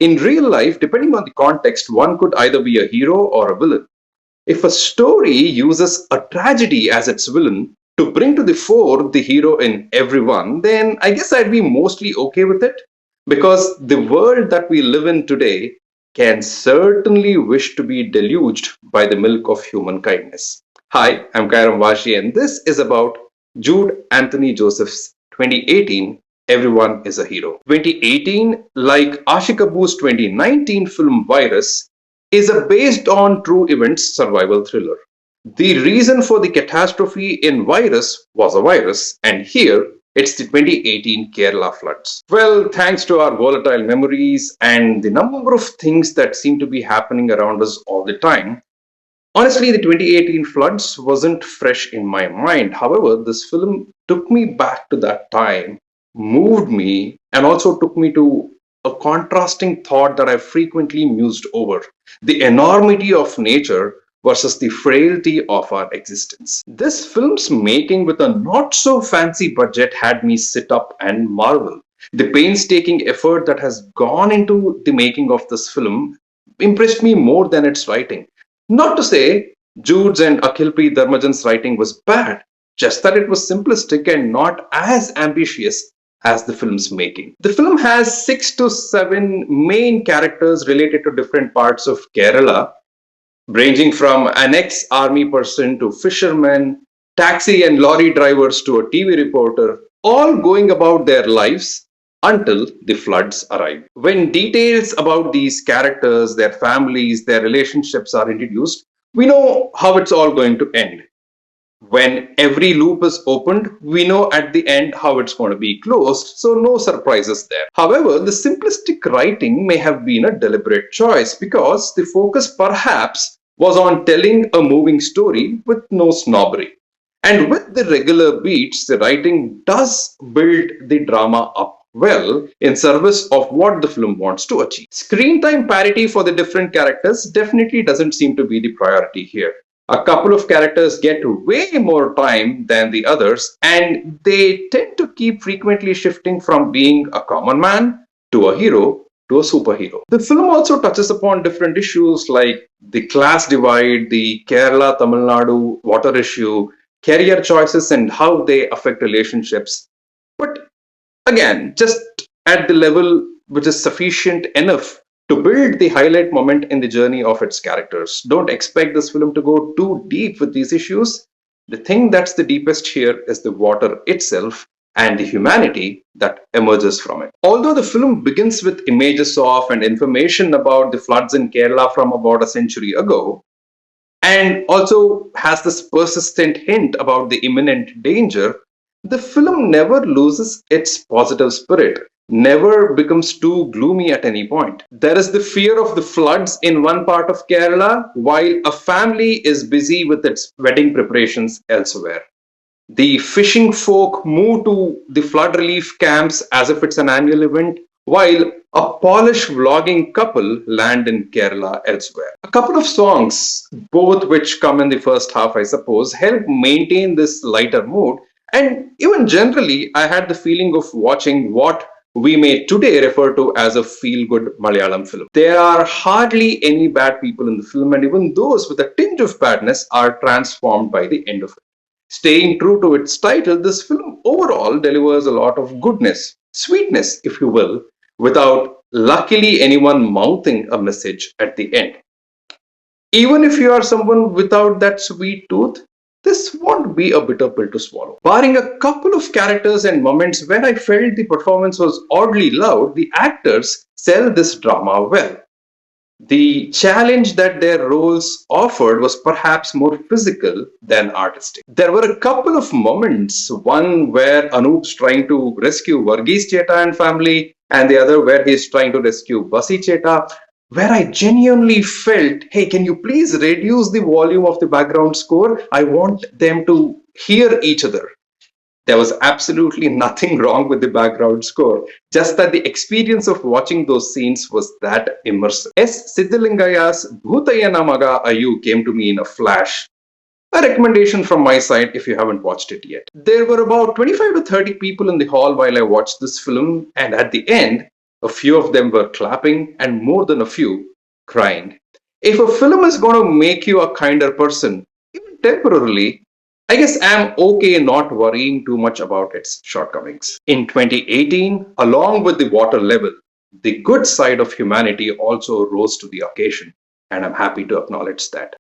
In real life, depending on the context, one could either be a hero or a villain. If a story uses a tragedy as its villain to bring to the fore the hero in everyone, then I guess I'd be mostly okay with it. Because the world that we live in today can certainly wish to be deluged by the milk of human kindness. Hi, I'm Kairam Vaashi, and this is about Jude Anthony Joseph's 2018 Everyone is a Hero. 2018, like Ashiq Kapoor's 2019 film Virus, is a based on true events survival thriller. The reason for the catastrophe in Virus was a virus, and here it's the 2018 Kerala floods. Well, thanks to our volatile memories and the number of things that seem to be happening around us all the time, honestly, the 2018 floods wasn't fresh in my mind. However, this film took me back to that time, moved me, and also took me to a contrasting thought that I frequently mused over: the enormity of nature versus the frailty of our existence. This film's making with a not so fancy budget had me sit up and marvel. The painstaking effort that has gone into the making of this film impressed me more than its writing. Not to say Jude's and Akhilpreet Dharmajan's writing was bad, just that it was simplistic and not as ambitious as the film's making. The film has 6 to 7 main characters related to different parts of Kerala, ranging from an ex-army person to fishermen, taxi and lorry drivers to a TV reporter, all going about their lives until the floods arrive. When details about these characters, their families, their relationships are introduced, we know how it's all going to end. When every loop is opened, we know at the end how it's going to be closed, so no surprises there. However, the simplistic writing may have been a deliberate choice because the focus perhaps was on telling a moving story with no snobbery. And with the regular beats, the writing does build the drama up well in service of what the film wants to achieve. Screen time parity for the different characters definitely doesn't seem to be the priority here. A couple of characters get way more time than the others, and they tend to keep frequently shifting from being a common man to a hero to a superhero. The film also touches upon different issues like the class divide, the Kerala Tamil Nadu water issue, career choices, and how they affect relationships. But again, just at the level which is sufficient enough to build the highlight moment in the journey of its characters. Don't expect this film to go too deep with these issues. The thing that's the deepest here is the water itself and the humanity that emerges from it. Although the film begins with images of and information about the floods in Kerala from about a century ago, and also has this persistent hint about the imminent danger, the film never loses its positive spirit, never becomes too gloomy at any point. There is the fear of the floods in one part of Kerala, while a family is busy with its wedding preparations elsewhere. The fishing folk move to the flood relief camps as if it's an annual event, while a Polish vlogging couple land in Kerala elsewhere. A couple of songs, both which come in the first half, I suppose, help maintain this lighter mood. And even generally, I had the feeling of watching what we may today refer to as a feel-good Malayalam film. There are hardly any bad people in the film, and even those with a tinge of badness are transformed by the end of it. Staying true to its title, this film overall delivers a lot of goodness, sweetness, if you will, without luckily anyone mouthing a message at the end. Even if you are someone without that sweet tooth, this won't be a bitter pill to swallow. Barring a couple of characters and moments where I felt the performance was oddly loud, the actors sell this drama well. The challenge that their roles offered was perhaps more physical than artistic. There were a couple of moments, one where Anoop's trying to rescue Varghese Cheta and family, and the other where he's trying to rescue Basi Cheta, where I genuinely felt, hey, can you please reduce the volume of the background score? I want them to hear each other. There was absolutely nothing wrong with the background score, just that the experience of watching those scenes was that immersive. S. Siddhalingaya's Bhutayana Maga Ayu came to me in a flash. A recommendation from my side if you haven't watched it yet. There were about 25 to 30 people in the hall while I watched this film, and at the end, A few of them were clapping, and more than a few crying. If a film is going to make you a kinder person, even temporarily, I guess I'm okay not worrying too much about its shortcomings. In 2018, along with the water level, the good side of humanity also rose to the occasion, and I'm happy to acknowledge that.